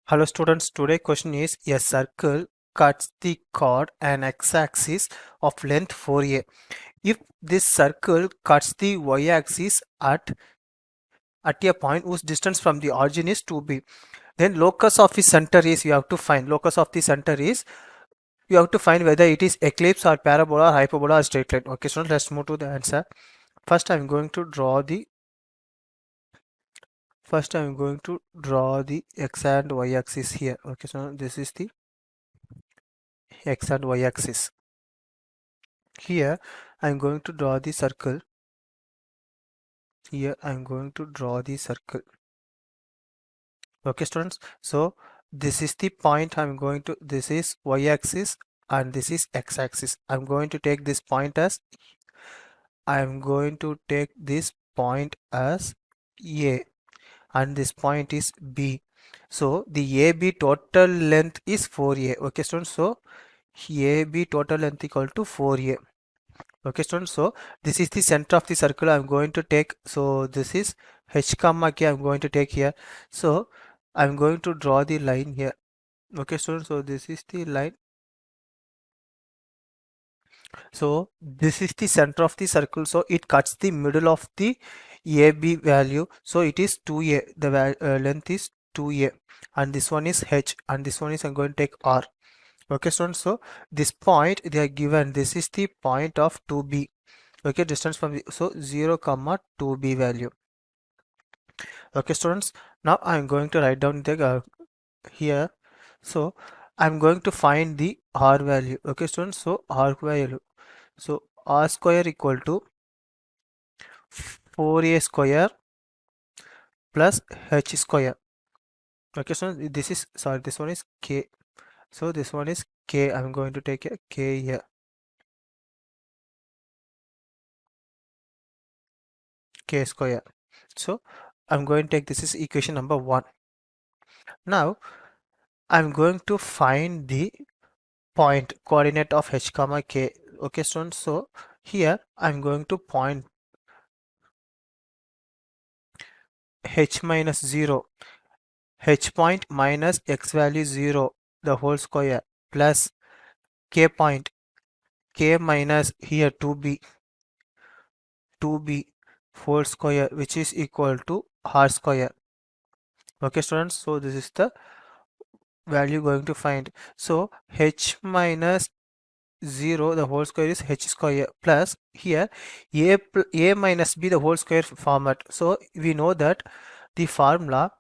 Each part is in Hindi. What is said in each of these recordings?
Hello students, today question is a circle cuts the chord and x-axis of length 4a. If this circle cuts the y-axis at a point whose distance from the origin is 2b, then locus of the center is you have to find. Locus of the center is you have to find whether it is ellipse or parabola or hyperbola or straight line. Okay, so let's move to the answer. First I'm going to draw the x and y axis here. Okay, so this is the x and y axis. Here I'm going to draw the circle. Here I'm going to draw the circle. Okay students, so this is the point this is y-axis and this is x-axis. I'm going to take this point as A and this point is B. So the AB total length is 4A. Okay students, so AB total length equal to 4A. Okay students, so this is the center of the circle I'm going to take. So this is h comma k I'm going to take here. So I'm going to draw the line here. Okay students, so this is the line. So this is the center of the circle, so it cuts the middle of the AB value, so it is 2A. The length is 2A and this one is h and this one is I'm going to take r. Okay students, so this point they are given, this is the point of 2b. Okay, distance from the, so 0 comma 2b value. Okay students, now I'm going to write down the here. So I'm going to find the r value. Okay students, so r value, so r square equal to 4a square plus h square. Okay, so this is, sorry, this one is k, so this one is k. I'm going to take a k here, k square. So I'm going to take, this is equation number 1. Now I'm going to find the point coordinate of h comma k. Okay students, so here I'm going to point h minus 0, h point minus x value 0 the whole square plus k point, k minus here 2b whole square, which is equal to r square. Okay students, so this is the value going to find. So h minus 0 the whole square is h square plus here a minus b the whole square format. So we know that the formula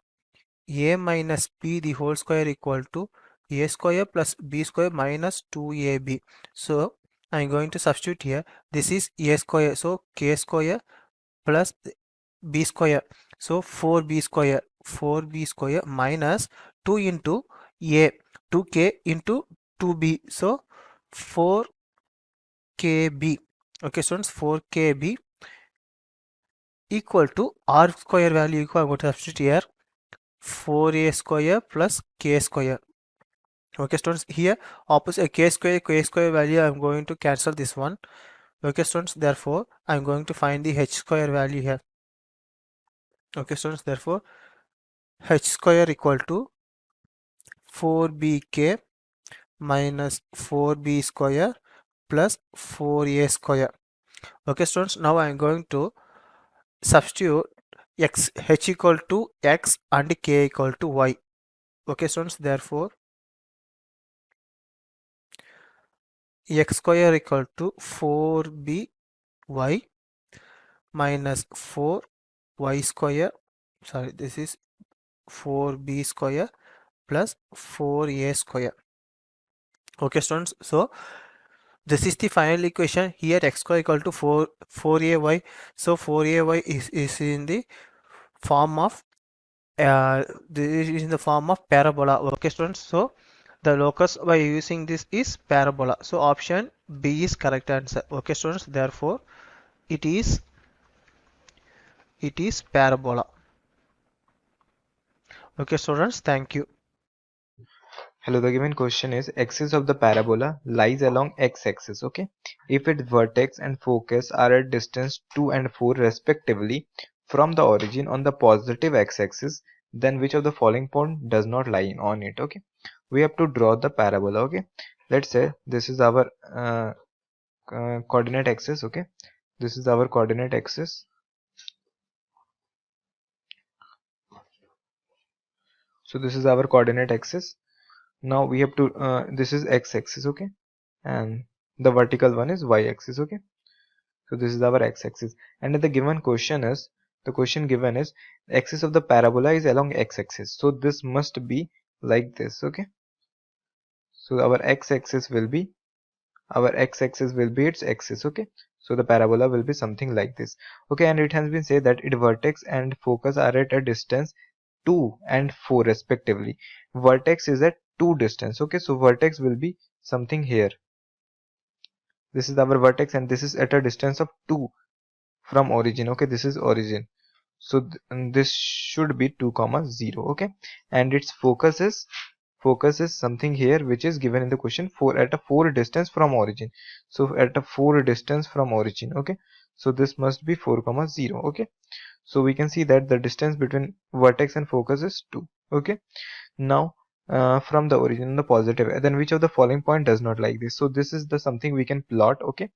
a minus b the whole square equal to a square plus b square minus 2ab. So I'm going to substitute here. This is a square, so k square plus b square, so 4b square minus 2 into a, 2k into 2b, so 4kb. Okay students, 4kb equal to r square value equal, I'm going to substitute here 4a square plus k square. Okay students, here opposite k square value I'm going to cancel this one. Okay students, therefore I'm going to find the h square value here. Okay students, therefore h square equal to 4bk minus 4b square plus 4a square. Okay students, now I am going to substitute h equal to x and k equal to y. Okay students, therefore x square equal to 4by minus 4y square, sorry, this is 4b square plus 4a square. Okay students, so this is the final equation. Here x square equal to 4ay, so 4ay is in the form of this is in the form of parabola. Okay students, so the locus by using this is parabola, so option B is correct answer. Okay students, therefore it is parabola. Okay students, thank you. Hello, the given question is axis of the parabola lies along x-axis, okay? If its vertex and focus are at distance 2 and 4 respectively from the origin on the positive x-axis, then which of the following point does not lie on it? Okay, we have to draw the parabola. Okay, let's say this is our coordinate axis. Okay, this is our coordinate axis. So this is our coordinate axis. Now we have to this is x-axis. Okay, and the vertical one is y-axis. Okay, so this is our x-axis, and the given question is, the question given is axis of the parabola is along x-axis, so this must be like this. Okay, so our x-axis will be its axis. Okay, so the parabola will be something like this. Okay, and it has been said that its vertex and focus are at a distance 2 and 4 respectively. Vertex is at 2 distance. Okay, so vertex will be something here. This is our vertex and this is at a distance of 2 from origin. Okay, this is origin, so this should be 2 comma 0. Okay, and its focus is something here which is given in the question, 4 at a 4 distance from origin. So at a 4 distance from origin. Okay, so this must be 4 comma 0. Okay, so we can see that the distance between vertex and focus is 2. Okay, now from the origin, the positive, then which of the following point does not like this? So this is the something we can plot. Okay,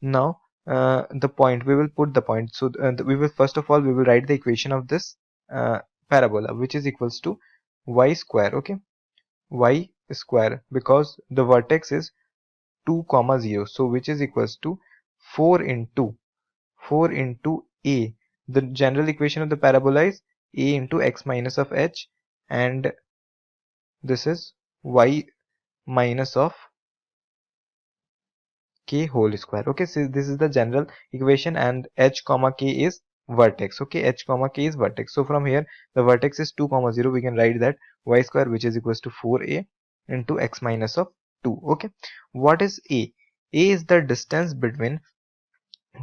now the point, we will put the point. So we will first of all we will write the equation of this parabola, which is equals to y square. Okay, y square, because the vertex is 2 comma 0, so which is equals to 4 into a. The general equation of the parabola is a into x minus of h, and this is y minus of k whole square. Okay, so this is the general equation, and h comma k is vertex. Okay, h comma k is vertex. So from here the vertex is 2 comma 0, we can write that y square, which is equals to 4a into x minus of 2. Okay, what is a? A is the distance between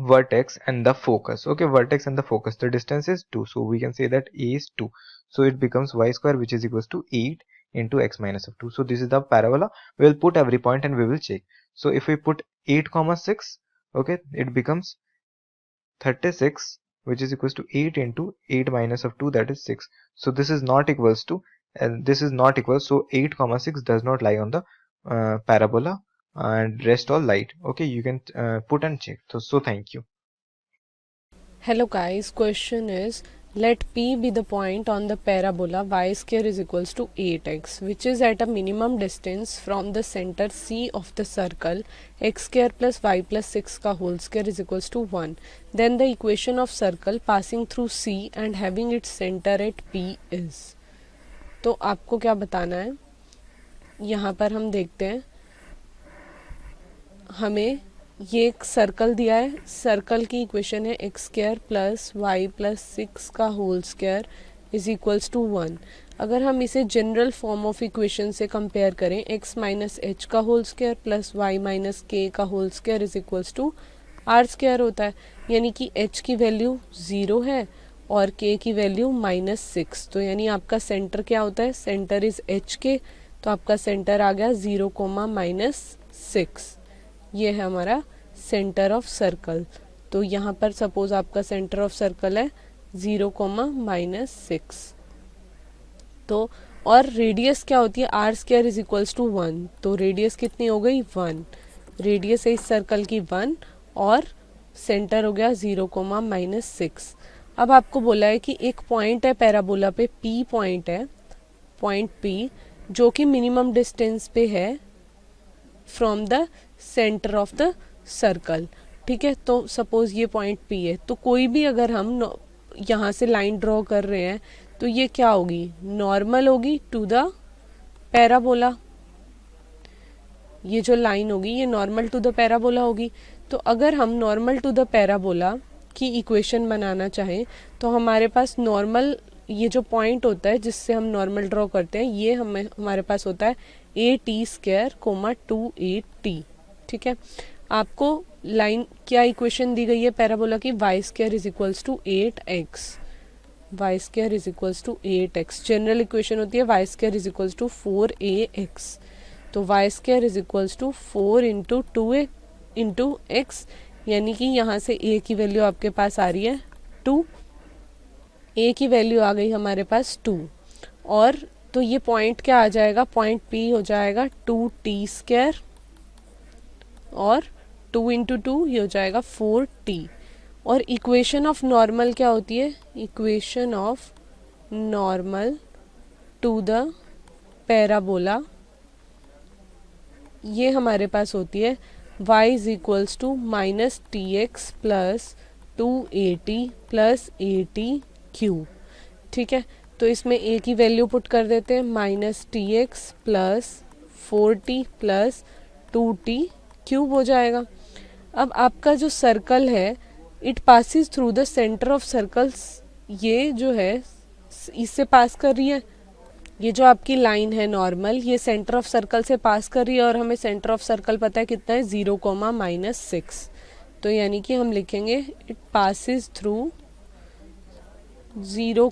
vertex and the focus. Okay, vertex and the focus, the distance is 2, so we can say that a is 2, so it becomes y square, which is equals to 8 into x minus of 2. So this is the parabola. We will put every point and we will check. So if we put 8 comma 6, okay, it becomes 36, which is equals to 8 into 8 minus of 2, that is 6. So this is not equals to, and this is not equal, so 8 comma 6 does not lie on the parabola, and rest all light. Okay, you can put and check. So thank you. Hello guys, question is, let P be the point on the parabola y square is equals to 8x, which is at a minimum distance from the center C of the circle x square plus y plus 6 का whole square is equals to 1. Then the equation of circle passing through C and having its center at P is. तो आपको क्या बताना है, यहाँ पर हम देखते हैं, हमें ये एक सर्कल दिया है, सर्कल की इक्वेशन है x square plus y plus 6 का whole square is equals to 1. अगर हम इसे जनरल फॉर्म ऑफ इक्वेशन से कंपेयर करें, x माइनस एच का whole square plus y minus k का whole square is equals to r square होता है, यानी कि h की वैल्यू 0 है और k की वैल्यू -6. तो यानी आपका सेंटर क्या होता है, सेंटर इज h के, तो आपका सेंटर आ गया 0, -6. ये है हमारा सेंटर ऑफ सर्कल. तो यहाँ पर सपोज आपका सेंटर ऑफ सर्कल है 0, -6. तो और रेडियस क्या होती है, r square is equals to 1. तो रेडियस कितनी हो गई, 1. रेडियस है इस सर्कल की 1 और सेंटर हो गया 0, -6. अब आपको बोला है कि एक पॉइंट है पैराबोला पे, P पॉइंट है, पॉइंट P जो कि मिनिमम डिस्टेंस पे है from the centre of the circle. ठीक है, तो सपोज ये पॉइंट P है, तो कोई भी अगर हम यहाँ से लाइन ड्रॉ कर रहे हैं तो ये क्या होगी, नॉर्मल होगी टू द पैराबोला. ये जो लाइन होगी ये नॉर्मल टू द पैराबोला होगी. तो अगर हम नॉर्मल टू द पैराबोला की इक्वेशन बनाना चाहें तो हमारे पास नॉर्मल, ये जो पॉइंट होता है जिससे हम नॉर्मल ड्रॉ करते हैं, ये हमारे पास होता है at², 2at. ठीक है, आपको लाइन क्या इक्वेशन दी गई है पैराबोला की, y square is equals to 8x. y square is equals to 8x. General equation होती है y square is equals to 4ax. तो y square is equals to 4 into 2a into x, यानी कि यहाँ से a की वैल्यू आपके पास आ रही है 2, a की वैल्यू आ गई हमारे पास 2. और तो ये पॉइंट क्या आ जाएगा, पॉइंट P हो जाएगा 2t² और 2 इंटू 2 ये हो जाएगा 4t। और इक्वेशन ऑफ नॉर्मल क्या होती है, equation of normal to the parabola ये हमारे पास होती है y is equals to minus tx plus 2at plus at³। ठीक है, तो इसमें a की वैल्यू पुट कर देते हैं, minus tx plus 4t plus 2t³ हो जाएगा। अब आपका जो सर्कल है it passes through the centre of circles, ये जो है इससे पास कर रही है, ये जो आपकी लाइन है नॉर्मल ये सेंटर ऑफ सर्कल से पास कर रही है और हमें सेंटर ऑफ सर्कल पता है कितना है 0, तो यानी कि हम लिखेंगे इट पासिस थ्रू 0,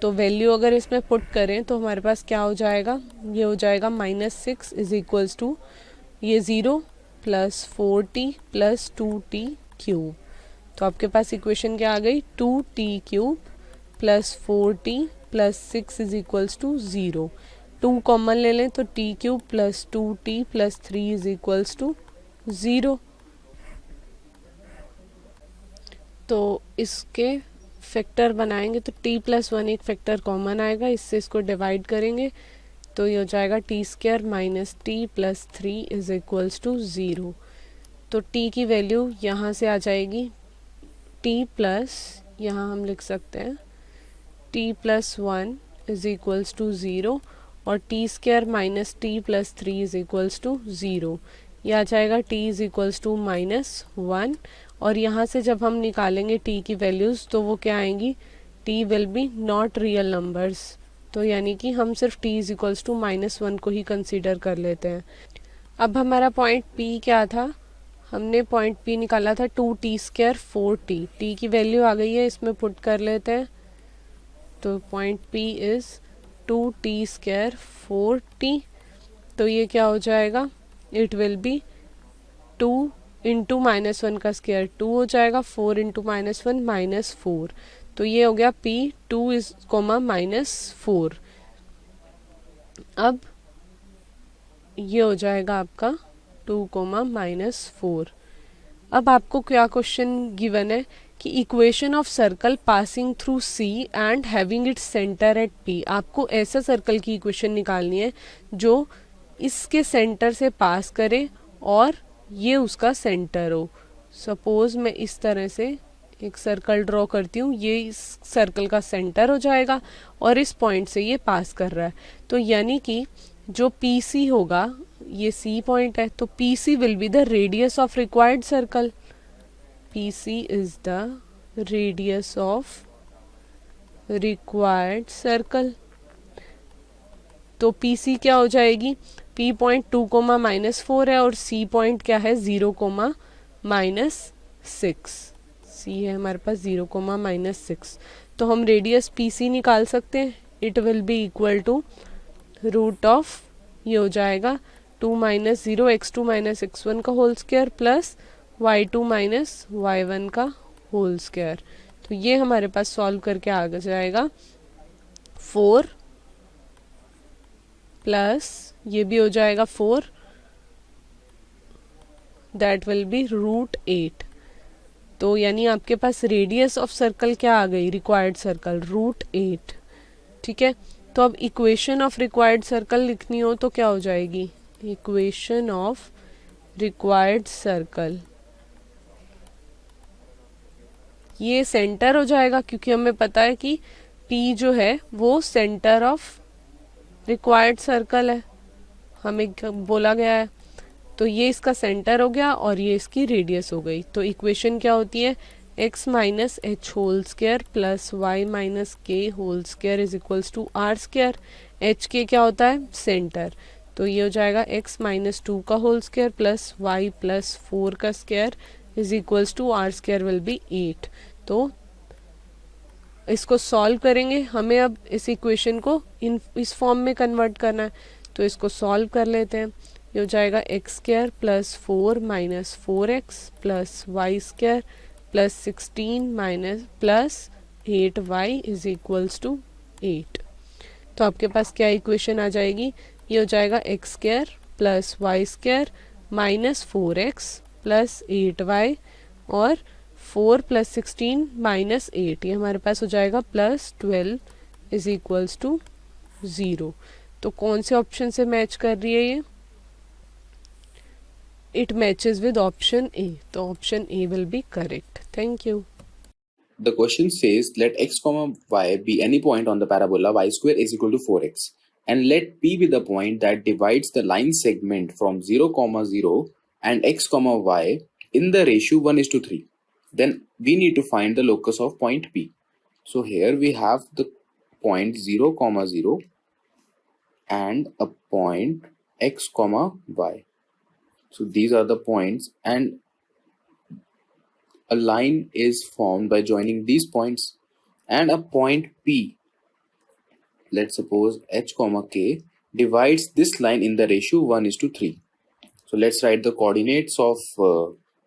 तो वैल्यू अगर इसमें पुट करें तो हमारे पास क्या हो जाएगा, ये हो जाएगा -6 इज इक्वल्स टू ये 0 प्लस 4t प्लस 2t³ तो आपके पास इक्वेशन क्या आ गई, 2t³ plus 4t plus 6 is equals to 0। 2 common ले लें तो t³ plus 2t plus 3 is equals to 0। तो इसके फैक्टर बनाएंगे तो t प्लस 1 एक फैक्टर कॉमन आएगा, इससे इसको डिवाइड करेंगे तो ये हो जाएगा t² minus t plus 3 is equals to 0। तो t की वैल्यू यहाँ से आ जाएगी t प्लस, यहाँ हम लिख सकते हैं t plus 1 is equals to 0 और t² minus t plus 3 is equals to 0। ये आ जाएगा t इज इक्वल्स टू -1 और यहाँ से जब हम निकालेंगे t की वैल्यूज़ तो वो क्या आएंगी, t will be not real numbers, तो यानी कि हम सिर्फ t इज इक्वल्स टू -1 को ही कंसीडर कर लेते हैं। अब हमारा पॉइंट P क्या था, हमने पॉइंट P निकाला था 2t² 4t, t की वैल्यू आ गई है इसमें पुट कर लेते हैं तो point P is 2t² 4t, तो ये क्या हो जाएगा, इट विल बी 2 इंटू -1 का स्क्वायर 2 हो जाएगा, 4 इंटू -1 -4, तो ये हो गया P 2 इज -4। अब ये हो जाएगा आपका 2, -4। अब आपको क्या क्वेश्चन गिवन है कि equation of circle passing through C and having its centre at P। आपको ऐसा सर्कल की इक्वेशन निकालनी है जो इसके सेंटर से पास करे और ये उसका सेंटर हो। सपोज मैं इस तरह से एक सर्कल ड्रॉ करती हूँ, ये इस सर्कल का सेंटर हो जाएगा और इस पॉइंट से ये पास कर रहा है, तो यानी कि जो PC होगा, ये C पॉइंट है, तो PC will be the radius of required circle, PC is the radius of required circle. तो PC क्या हो जाएगी, P पॉइंट 2, -4 है और C पॉइंट क्या है 0, -6, C है हमारे पास 0, -6, तो हम रेडियस PC निकाल सकते हैं, it will be equal to root of, ये हो जाएगा 2 - 0 x2 - x1 का whole square plus y2 - y1 का होल स्क्वायर। तो ये हमारे पास सॉल्व करके आ जाएगा 4 प्लस ये भी हो जाएगा 4, दैट विल बी √8। तो यानी आपके पास रेडियस ऑफ सर्कल क्या आ गई, रिक्वायर्ड सर्कल √8। ठीक है, तो अब इक्वेशन ऑफ रिक्वायर्ड सर्कल लिखनी हो तो क्या हो जाएगी, इक्वेशन ऑफ रिक्वायर्ड सर्कल, ये सेंटर हो जाएगा क्योंकि हमें पता है कि P जो है वो सेंटर ऑफ रिक्वायर्ड सर्कल है, हमें बोला गया है, तो ये इसका सेंटर हो गया और ये इसकी रेडियस हो गई। तो इक्वेशन क्या होती है, x minus h whole square plus y minus k whole square is equals to r²। h k क्या होता है, सेंटर, तो ये हो जाएगा x -2 का whole square plus y plus 4 का square is equals to r² will be 8। तो इसको सॉल्व करेंगे, हमें अब इस इक्वेशन को इस फॉर्म में कन्वर्ट करना है, तो इसको सॉल्व कर लेते हैं। ये हो जाएगा x² plus 4 minus 4x plus y² plus 16 minus plus 8y is equals to 8। तो आपके पास क्या इक्वेशन आ जाएगी, ये हो जाएगा x square plus y square minus 4x plus 8y और 4 प्लस 16 माइनस 8, ये हमारे पास हो जाएगा प्लस 12 इज इक्वल्स टू 0। तो कौन से ऑप्शन से मैच कर रही है ये, it matches with option A, तो option A will be correct. Thank you. The question says let x comma y be any point on the parabola y square is equal to 4x and let p be the point that divides the line segment from 0 comma 0 and x comma y in the ratio 1:3. Then we need to find the locus of point p. So here we have the point 0 comma 0 and a point x comma y. So these are the points and a line is formed by joining these points, and a point P, let's suppose h comma k, divides this line in the ratio 1:3. So let's write the coordinates of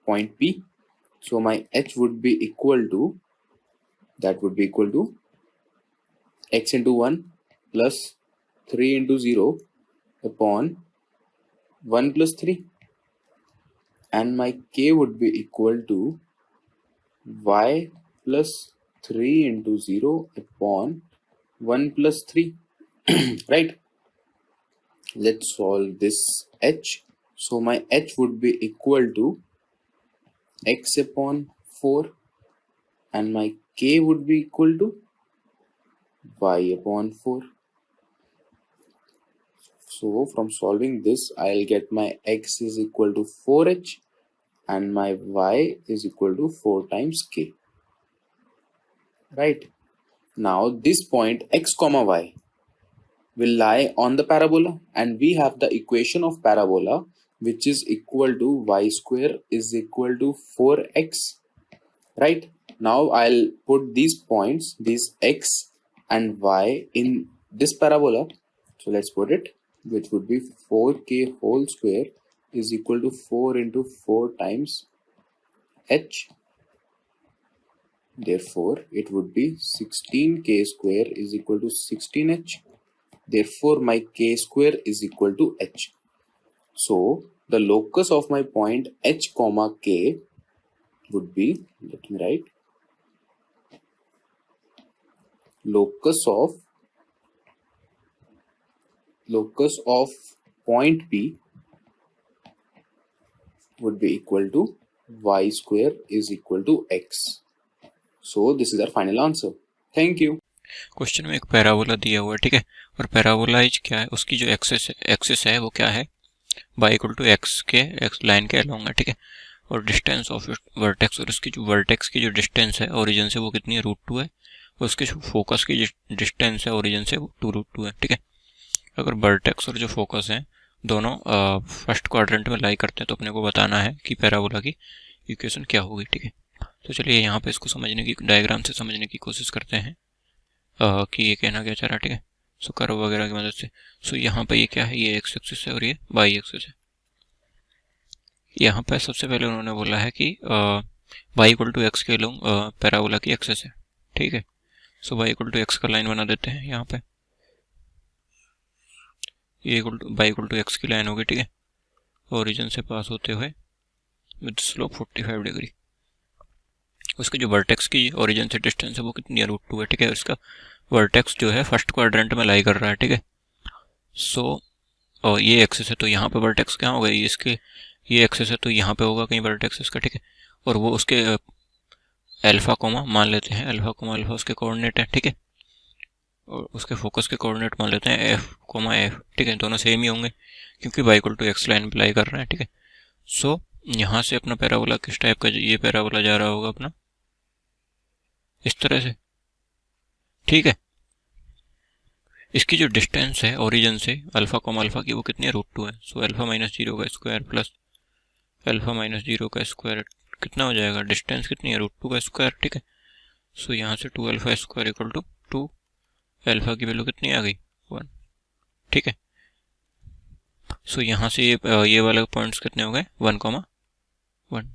point P. So my h would be equal to, that would be equal to x into 1 plus 3 into 0 upon 1 plus 3, and my k would be equal to y plus 3 into 0 upon 1 plus 3. Right, let's solve this h. So my h would be equal to x upon 4 and my k would be equal to y upon 4. So from solving this, I'll get my x is equal to 4h and my y is equal to 4 times k. Right, now this point x comma y will lie on the parabola, and we have the equation of parabola which is equal to y square is equal to 4x. Right, now I'll put these points, these x and y, in this parabola. So let's put it, which would be 4k whole square is equal to 4 into 4 times h. Therefore it would be 16k square is equal to 16h. Therefore my k square is equal to h. So the locus of my point h comma k would be, let me write, locus of point P would be equal to y square is equal to x. So this is our final answer. Thank you. Question में एक पैराबोला दिया हुआ है, ठीक है, और पैराबोलाइज क्या है, उसकी जो एक्सिस है वो क्या है, y इक्वल टू एक्स के एक्स लाइन के अलोंग है, ठीक है, और डिस्टेंस ऑफ वर्टेक्स, और उसकी जो वर्टेक्स की जो डिस्टेंस है ओरिजिन से वो कितनी है, √2 है, और उसके फोकस की डिस्टेंस है ओरिजिन से वो 2√2 है, ठीक है। अगर वर्टेक्स और जो फोकस है दोनों फर्स्ट क्वाड्रेंट में लाई करते हैं तो अपने को बताना है कि पैराबोला की इक्वेशन क्या होगी, ठीक है। तो चलिए यहाँ पे इसको समझने की, डायग्राम से समझने की कोशिश करते हैं कि ये कहना क्या चाह रहा है, ठीक है। सो कर्व वगैरह की मदद से। सो यहाँ पे ये क्या है, ये एक्स एक्सिस है और ये वाई एक्सिस है। यहाँ पे सबसे पहले उन्होंने बोला है कि वाई इक्वल टू एक्स के लोग पैराबोला की एक्सिस है, ठीक है। सो वाई इक्वल टू एक्स का लाइन बना देते हैं यहाँ पे, ये वाई इक्वल टू एक्स की लाइन होगी, ठीक है, ओरिजिन से पास होते हुए विद स्लोप 45 डिग्री। उसके जो वर्टेक्स की ओरिजिन से डिस्टेंस है वो कितनी है, √2 है, ठीक है। इसका वर्टेक्स जो है फर्स्ट क्वाड्रेंट में लाई कर रहा है, ठीक है। सो और ये एक्सिस है तो यहाँ पे वर्टेक्स क्या होगा, ये इसके ये एक्सिस है तो यहाँ पे होगा कहीं वर्टेक्स इसका, ठीक है। और वो उसके अल्फा कोमा मान लेते हैं, अल्फा कोमा अल्फा उसके कोऑर्डिनेट है, ठीक है, और उसके फोकस के कोऑर्डिनेट मान लेते हैं एफ कोमा एफ, ठीक है। दोनों सेम ही होंगे क्योंकि y equal to x line पे लाई कर रहे हैं, ठीक है। सो यहाँ से अपना पैराबोला किस टाइप का, ये पैराबोला जा रहा होगा अपना इस तरह से, ठीक है। इसकी जो डिस्टेंस है ओरिजिन से अल्फा कोमा अल्फा की वो कितनी है, √2 है। सो अल्फा माइनस 0 का स्क्वायर प्लस अल्फा माइनस 0 का स्क्वायर कितना हो जाएगा, डिस्टेंस कितनी है, √2 का स्क्वायर, ठीक है। सो यहाँ से 2 alpha square equal to 2, alpha की वैल्यू कितनी आ गई, 1, ठीक है। सो यहाँ से ये वाले पॉइंट्स कितने हो गए, 1,1।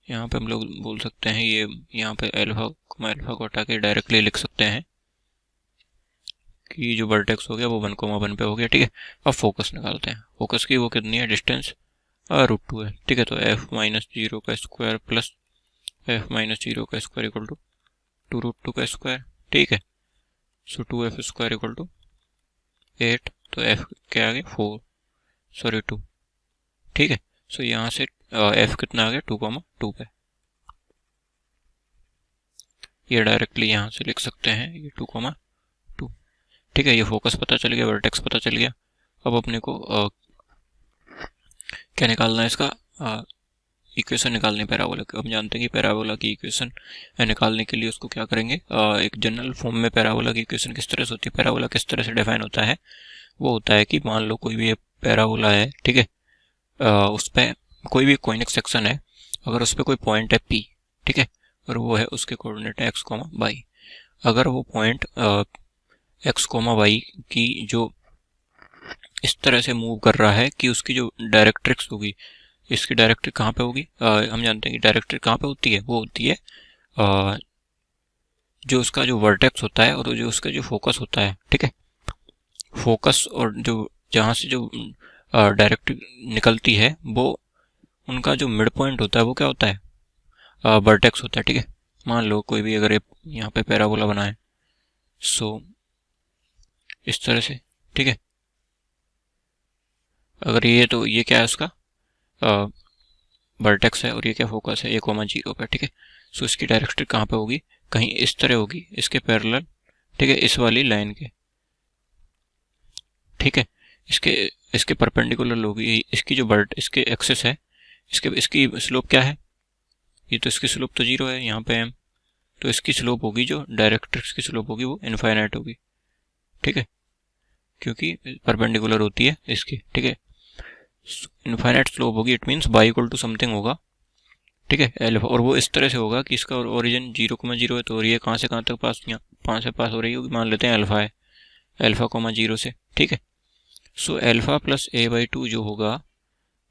यहाँ पे हम लोग बोल सकते हैं ये यहाँ पे अल्फा को हटा के डायरेक्टली लिख सकते हैं कि जो वर्टेक्स हो गया वो 1,1 पे हो गया, ठीक है। अब फोकस निकालते हैं। फोकस की वो कितनी है, डिस्टेंस √2 है, ठीक है। तो f-0 का स्क्वायर प्लस f-0 का स्क्वायर इक्वल टू 2√2 का स्क्वायर, ठीक है। सो 2f स्क्वायर इक्वल टू 8, तो f क्या आ गया 4 सॉरी 2, ठीक है। सो यहाँ से f कितना आ गया 2,2 पे। ये डायरेक्टली यहाँ से लिख सकते हैं, ये 2,2, ठीक है। ये फोकस पता चल गया, वर्टेक्स पता चल गया। अब अपने को क्या निकालना है, इसका इक्वेशन निकालनी पैराबोला की। हम जानते हैं कि पैराबोला की इक्वेशन निकालने के लिए उसको क्या करेंगे, एक जनरल फॉर्म में पैराबोला की इक्वेशन किस तरह से होती है, पैराबोला किस तरह से डिफाइन होता है। वो होता है कि मान लो कोई भी पैराबोला है, ठीक है, उस पर कोई भी कोनिक सेक्शन है, अगर उस पर कोई पॉइंट है P, ठीक है, और वो है उसके कोऑर्डिनेट है x, y। अगर वो पॉइंट x, y की जो इस तरह से मूव कर रहा है कि उसकी जो डायरेक्ट्रिक्स होगी, इसकी डायरेक्ट्रिक कहाँ पे होगी, हम जानते हैं कि डायरेक्ट्रिक कहाँ पे होती है, वो होती है जो उसका जो वर्टेक्स होता है और जो उसका जो फोकस होता है, ठीक है। फोकस और जो जहाँ से जो डायरेक्ट्रिक निकलती है, वो उनका जो मिड पॉइंट होता है वो क्या होता है, वर्टेक्स होता है, ठीक है। मान लो कोई भी अगर यहाँ पे पैराबोला बना है, सो इस तरह से, ठीक है। अगर ये तो ये क्या है उसका वर्टेक्स है और ये क्या फोकस है, 1,0 पे, ठीक है। सो इसकी डायरेक्ट्रिक कहाँ पे होगी, कहीं इस तरह होगी, इसके पैरेलल, ठीक है, इस वाली लाइन के, ठीक है। इसके परपेंडिकुलर होगी, इसकी जो इसके एक्सिस है, इसकी स्लोप क्या है, ये तो इसकी स्लोप तो 0 है, यहाँ पे m, तो इसकी स्लोप होगी, जो डायरेक्ट्रिक्स की स्लोप होगी वो इनफाइनाइट होगी, ठीक है, क्योंकि परपेंडिकुलर होती है इसकी, ठीक है। इनफाइनाइट स्लोप होगी, it means y equal to something होगा, ठीक है, एल्फा, और वो इस तरह से होगा कि इसका ओरिजिन 0,0 है, तो ये कहाँ से कहाँ तक पास, यहाँ 5 से पास हो रही होगी, मान लेते हैं अल्फा है, अल्फा 0 से, ठीक है। सो अल्फा प्लस a/2 जो होगा,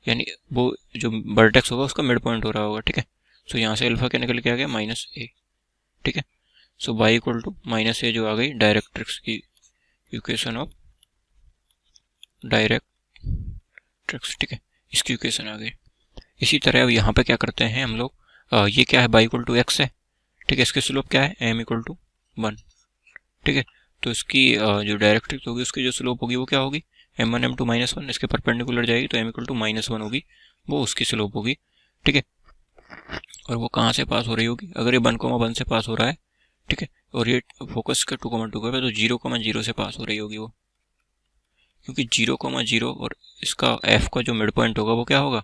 यानी वो जो वर्टेक्स होगा उसका मिड पॉइंट हो रहा होगा, ठीक है। सो यहाँ से अल्फा क्या निकल के आ गया -a, ठीक है। सो y इक्वल टू -a जो आ गई डायरेक्ट्रिक्स की इक्वेशन ऑफ डायरेक्ट्रिक्स, ठीक है, इसकी इक्वेशन आ गई। इसी तरह अब यहाँ पे क्या करते हैं हम लोग, ये क्या है, y इक्वल टू x है, ठीक है, इसकी स्लोप क्या है, m इक्वल टू 1, ठीक है। तो इसकी जो डायरेक्ट्रिक्स होगी उसकी जो स्लोप होगी वो क्या होगी, m1 m2 -1, इसके परपेंडिकुलर जाएगी तो m इक्वल टू -1 होगी, वो उसकी स्लोप होगी, ठीक है। और वो कहाँ से पास हो रही होगी, अगर ये 1,1 से पास हो रहा है, ठीक है, और ये फोकस का 2,2 का है, तो 0,0 से पास हो रही होगी वो, क्योंकि 0,0 और इसका f का जो मिड पॉइंट होगा वो क्या होगा,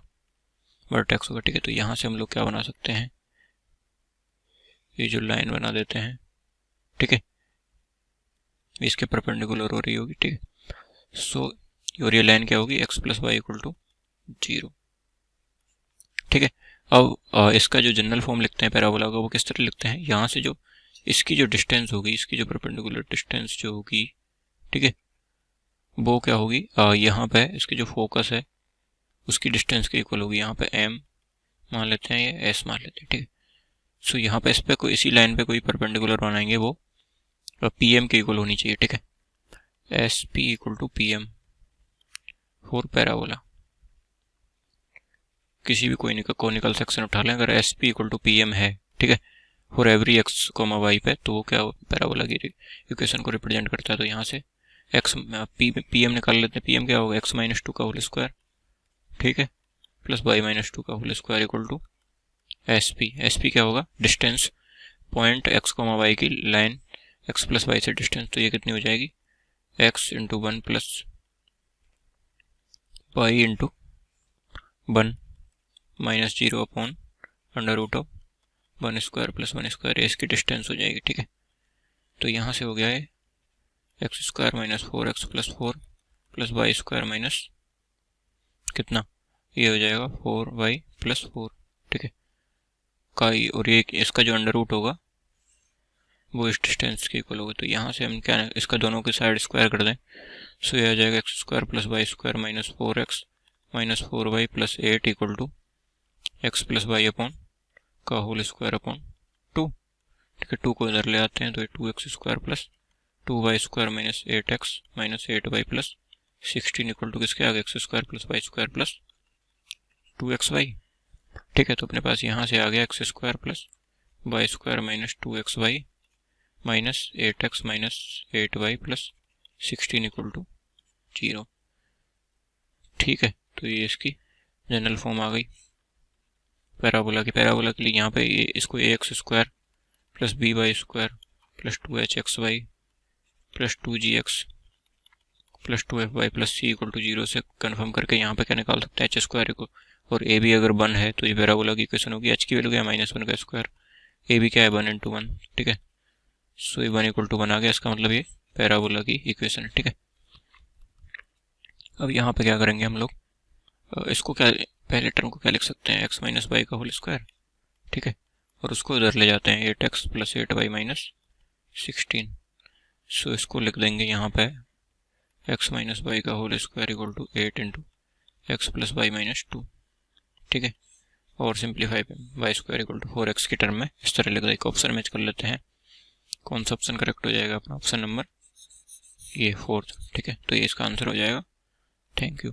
वर्टेक्स होगा, ठीक है। तो यहाँ से हम लोग क्या बना सकते हैं, ये जो लाइन बना देते हैं, ठीक है, इसके परपेंडिकुलर हो रही होगी, ठीक है। सो और ये लाइन क्या होगी, x plus y equal to 0, ठीक है। अब इसका जो जनरल फॉर्म लिखते हैं पैराबोला का, वो किस तरह लिखते हैं, यहाँ से जो इसकी जो डिस्टेंस होगी, इसकी जो परपेंडिकुलर डिस्टेंस जो होगी, ठीक है, वो क्या होगी, यहाँ पे इसकी जो फोकस है उसकी डिस्टेंस के इक्वल होगी, यहाँ पे m मान लेते हैं, ये s मान लेते हैं, ठीक है। सो यहाँ पे इस पे कोई, इसी लाइन पे कोई परपेंडिकुलर बनाएंगे, वो pm के इक्वल होनी चाहिए, ठीक है, sp equal to pm for parabola. किसी भी कोनिकल सेक्शन उठा लें, अगर sp इक्वल टू pm है, ठीक है, फॉर एवरी x, y पे, तो वो क्या पैराबोला की इक्वेशन को रिप्रेजेंट करता है। तो यहाँ से pm निकाल लेते हैं, pm क्या होगा, x - 2 का होल स्क्वायर, ठीक है, प्लस y - 2 का whole square equal to sp क्या होगा, डिस्टेंस पॉइंट x, y की लाइन x प्लस y से डिस्टेंस, तो ये कितनी हो जाएगी, x into 1 plus y into 1 -0 upon √1 square plus 1 square, इसकी डिस्टेंस हो जाएगी, ठीक है। तो यहाँ से हो गया है x square minus 4x plus 4 plus y square minus कितना, ये हो जाएगा 4y प्लस 4, ठीक है, का, और ये इसका जो अंडर रूट होगा वो इस डिस्टेंस के इक्वल होगा। तो यहाँ से हम क्या, इसका दोनों की साइड स्क्वायर कर दें, सो ये आ जाएगा x square plus y square minus 4x minus 4y plus 8 equal to x plus y upon का होल स्क्वायर अपॉन 2, ठीक है। 2 को इधर ले आते हैं तो ये 2x square plus 2y² minus 8x minus 8y plus 16 equal to किसके आगे x² plus y² plus 2xy। ठीक है, तो अपने पास यहाँ से आ गया x² plus y² minus 2xy minus 8x minus 8y plus 16 equal to 0। ठीक है, तो ये इसकी जनरल फॉर्म आ गई पैराबोला की। पैराबोला के लिए यहाँ पे ये इसको ax² plus by² plus 2hxy plus 2gx plus 2fy plus c equal to 0 से कन्फर्म करके यहाँ पे क्या निकाल सकते हैं h² को, और a भी अगर 1 है तो ये पैराबोला की इक्वेशन होगी। h की वैल्यू क्या है -1 का स्क्वायर, a भी क्या है 1 × 1। ठीक है, सो ये 1 = 1 आ गया, इसका मतलब ये पैराबोला की इक्वेशन है। ठीक है, अब यहाँ पे क्या करेंगे हम लोग, इसको क्या पहले टर्म को क्या लिख सकते हैं x माइनस वाई का होल स्क्वायर। ठीक है, और उसको इधर ले जाते हैं 8x प्लस 8y माइनस 16। सो इसको लिख देंगे यहाँ पे x माइनस वाई का whole square equal to 8 × x plus y minus 2। ठीक है, और सिंप्लीफाई पे y² इक्वल टू 4x की टर्म में इस तरह लिख दे। एक ऑप्शन मैच कर लेते हैं, कौन सा ऑप्शन करेक्ट हो जाएगा अपना, ऑप्शन नंबर ये 4th। ठीक है, तो ये इसका आंसर हो जाएगा। Thank you.